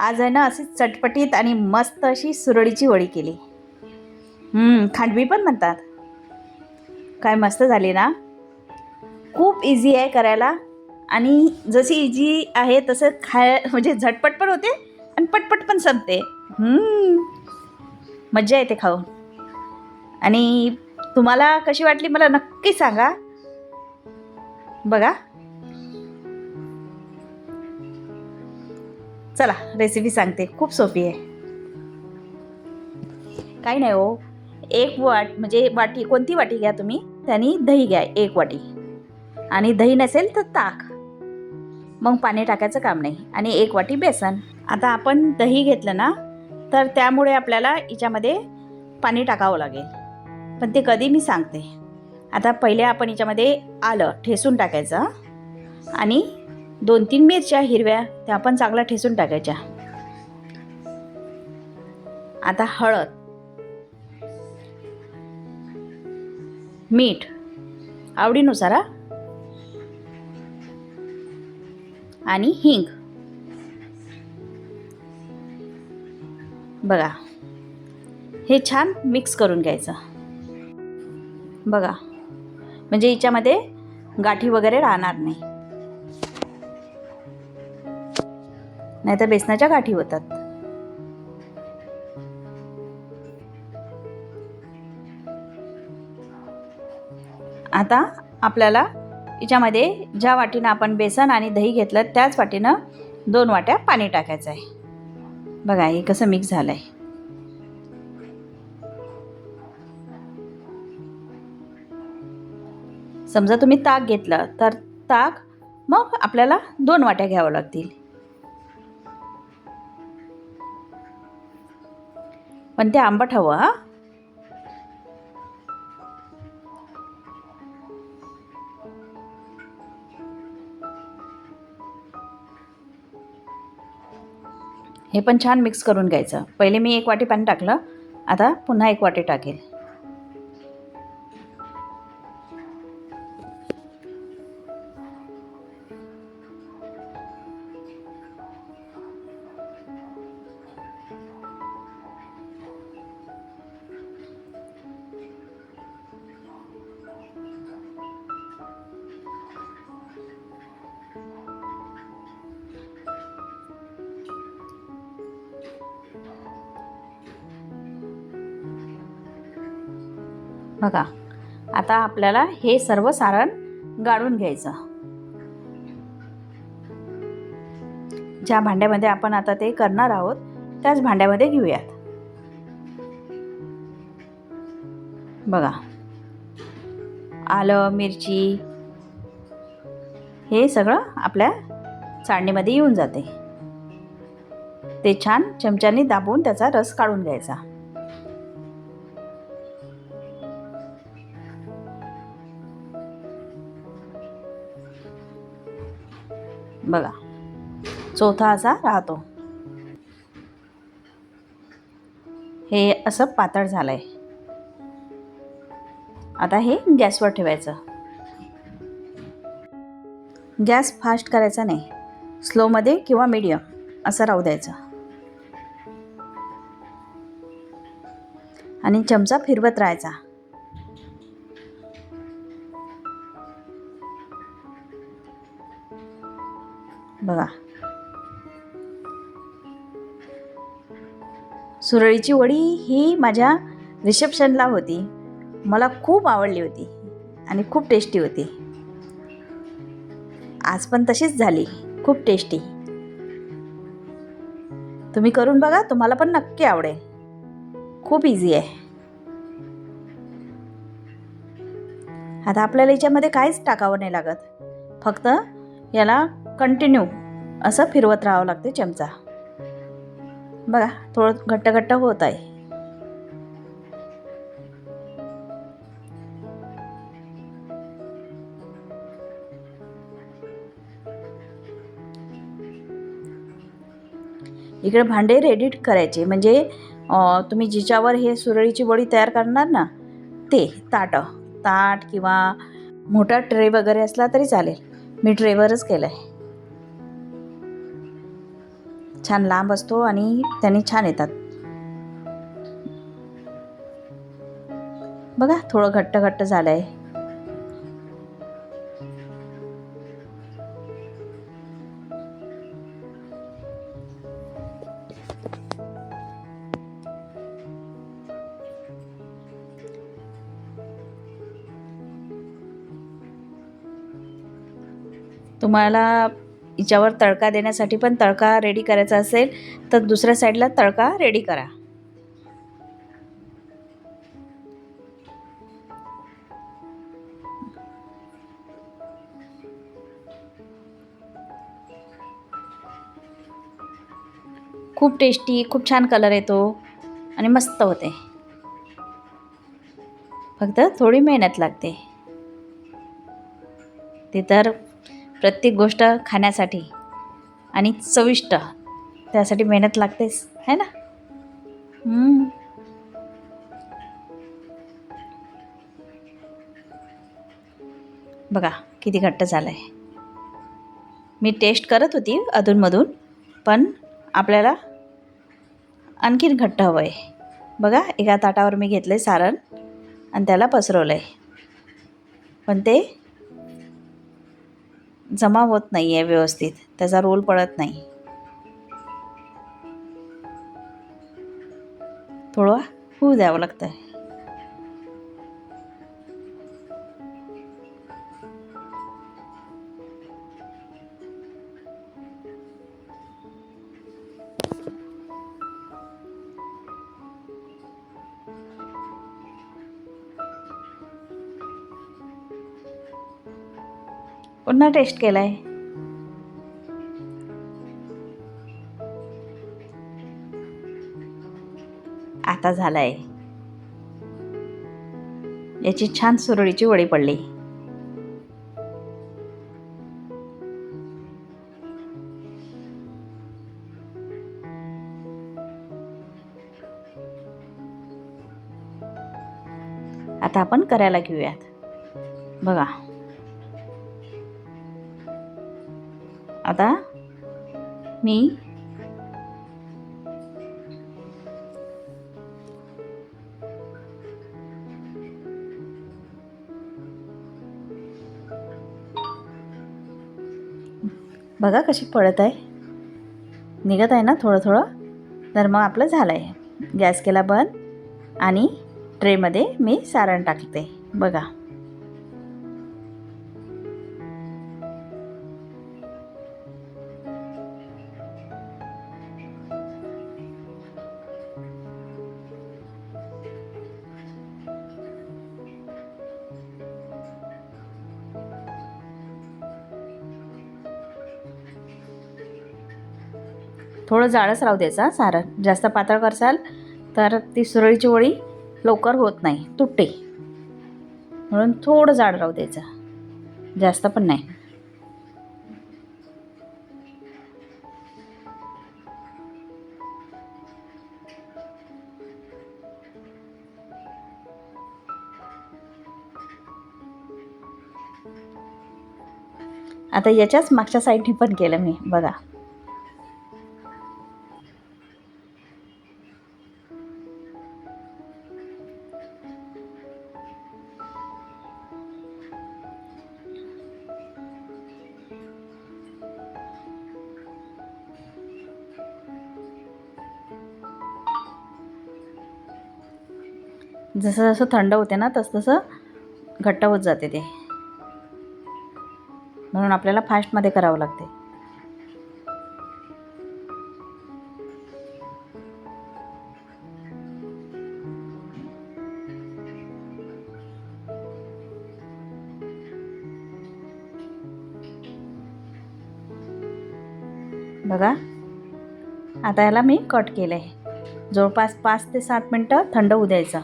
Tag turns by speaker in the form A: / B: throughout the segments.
A: आज आहे ना अशी चटपटीत आणि मस्त अशी सुरळीची वडी केली. खांडवी पण म्हणतात. काय मस्त झाली ना. खूप इझी आहे करायला आणि जशी इझी आहे तसं म्हणजे झटपट पण होते आणि पटपट पण संपते. मज्जा येते खाऊन. आणि तुम्हाला कशी वाटली मला नक्की सांगा. बघा, चला रेसिपी सांगते. खूप सोपी आहे. काही नाही हो, एक म्हणजे वाटी, कोणती वाटी घ्या तुम्ही, त्याने दही घ्या 1 वाटी. आणि दही नसेल तर ताक, मग पाणी टाकायचं काम नाही. आणि 1 वाटी बेसन. आता आपण दही घेतलं ना, तर त्यामुळे आपल्याला याच्यामध्ये पाणी टाकावं लागेल, पण ते कधी मी सांगते. आता पहिले आपण याच्यामध्ये आलं ठेसून टाकायचं आणि 2-3 मिरच्या हिरव्या त्या पण चांगल्या ठेसून टाकायच्या. आता हळद, मीठ आवडीनुसार आणि हिंग. बघा, हे छान मिक्स करून घ्यायचं. बघा, म्हणजे याच्यामध्ये गाठी वगैरे राहणार नाही, नाहीतर बेसनाच्या गाठी होतात. आता आपल्याला याच्यामध्ये ज्या वाटीनं आपण बेसन आणि दही घेतलं त्याच वाटीनं 2 वाट्या पाणी टाकायचं आहे. बघा हे कसं मिक्स झालं आहे. समजा तुम्ही ताक घेतलं तर ताक मग आपल्याला 2 वाट्या घ्यावं लागतील. पण ते आंबट हवं हा. हे पण छान मिक्स करून घ्यायचं. पहिले मी 1 वाटी पाणी टाकलं, आता पुन्हा 1 वाटी टाकेल. बघा, आता आपल्याला हे सर्व सारण गाळून घ्यायचं. ज्या भांड्यामध्ये आपण आता ते करणार आहोत त्याच भांड्यामध्ये घेऊयात. बघा, आलं, मिरची हे सगळं आपल्या चाळणीमध्ये येऊन जाते. ते छान चमच्याने दाबून त्याचा रस काढून घ्यायचा. बघा, चौथा असा राहतो. हे असं पातळ झालंय. आता हे गॅसवर ठेवायचं. गॅस फास्ट करायचा नाही, स्लोमध्ये किंवा मीडियम असं राहू द्यायचं. आणि चमचा फिरवत राहायचा. बघा, सुरळीची वडी ही माझ्या रिसेप्शनला होती. मला खूप आवडली होती आणि खूप टेस्टी होती. आज पण तशीच झाली, खूप टेस्टी. तुम्ही करून बघा, तुम्हाला पण नक्की आवडेल. खूप इझी आहे. आता आपल्याला याच्यामध्ये काहीच टाकावं नाही लागत, फक्त याला कंटिन्यू असं फिरवत राहावं लागते चमचा. बघा, थोडं घट्ट घट्ट होत आहे. इकडे भांडे रेडी करायचे, म्हणजे तुम्ही जिच्यावर हे सुरळीची वडी तयार करणार ना, ते ताट किंवा मोठा ट्रे वगैरे असला तरी चालेल. मी ट्रेवरच केलं आहे. छान लांब असतो आणि त्यांनी छान येतात. बघा थोडं घट्ट घट्ट झालं आहे. तुम्हाला हिच्यावर तडका देण्यासाठी पण तडका रेडी करायचा असेल तर दुसऱ्या साईडला तडका रेडी करा. खूप टेस्टी, खूप छान कलर येतो आणि मस्त होते. फक्त थोडी मेहनत लागते. ते तर प्रत्येक गोष्ट खाण्यासाठी आणि चविष्ट त्यासाठी मेहनत लागतेच है ना. बघा किती घट्ट झालं आहे. मी टेस्ट करत होती अधूनमधून, पण आपल्याला आणखीन घट्ट हवं आहे. बघा एका ताटावर मी घेतलं आहे सारण आणि त्याला पसरवलं आहे, पण ते जमा होत नाही आहे व्यवस्थित, त्याचा रोल पडत नाही. थोडं होऊ द्यावं लागतं आहे. पुन्हा टेस्ट केला आहे. आता झाला आहे. याची छान सुरळीची वडी पडली. आता आपण करायला घेऊयात. बघा आता मी बघा कशी पडत आहे, निघत आहे ना थोडं थोडं. तर मग आपलं झालं आहे. गॅस केला बंद आणि ट्रेमध्ये मी सारण टाकते. बघा थोडं जाडच राहू द्यायचा सारण. जास्त पातळ करसाल तर ती सुरळीची वडी लवकर होत नाही, तुटते. म्हणून थोडं जाड राहू द्यायचं, जास्त पण नाही. आता याच्याच मागच्या साईडने पण केलं मी. बघा जसं जसं थंड होते ना तसं घट्ट होत जाते ते, म्हणून आपल्याला फास्टमध्ये करावं लागते. बघा आता याला मी कट केलं आहे. जवळपास 5 ते 7 मिनटं थंड होऊ द्यायचं.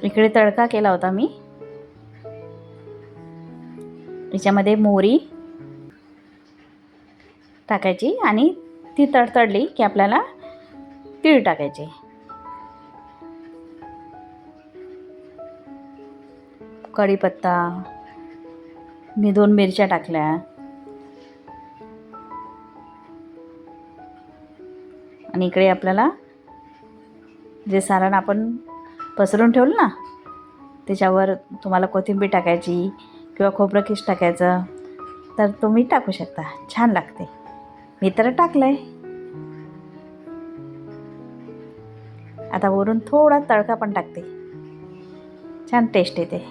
A: इकडे तडका केला होता मी. याच्यामध्ये मोहरी, टाकायची आणि ती तडतडली की आपल्याला तीळ टाकायचे. कढीपत्ता, मी 2 मिरच्या टाकल्या आणि इकडे आपल्याला जे सारण आपण पसरून ठेवलं ना त्याच्यावर तुम्हाला कोथिंबीर टाकायची किंवा खोबरं खीस टाकायचं तर तुम्ही टाकू शकता, छान लागते. मी तर टाकलं आहे. आता वरून थोडा तडका पण टाकते, छान टेस्ट येते.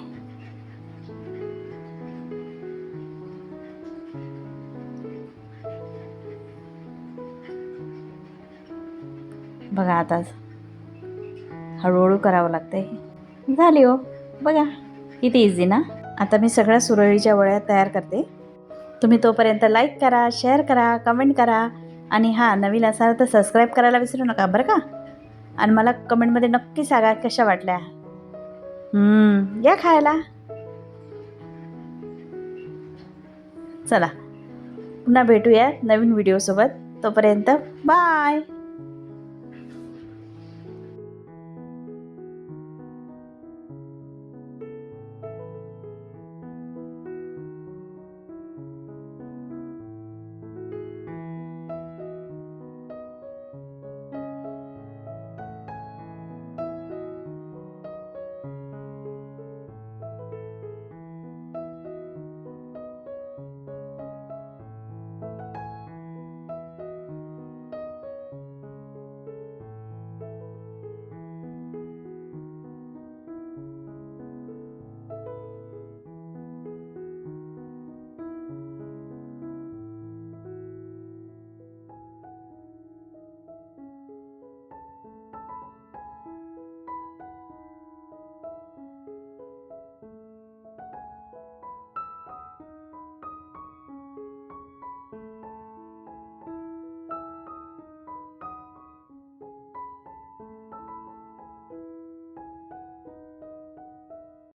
A: बघा आता हळूहळू करावं लागते. झाली हो, बघा किती इझी ना. आता मी सगळ्या सुरळीच्या वड्या तयार करते. तुम्ही तोपर्यंत लाईक करा, शेअर करा, कमेंट करा आणि हां, नवीन असाल तर सबस्क्राईब करायला विसरू नका बरं का. आणि मला कमेंटमध्ये नक्की सांगा कशा वाटल्या. या खायला. चला पुन्हा भेटूया नवीन व्हिडिओसोबत. तोपर्यंत बाय.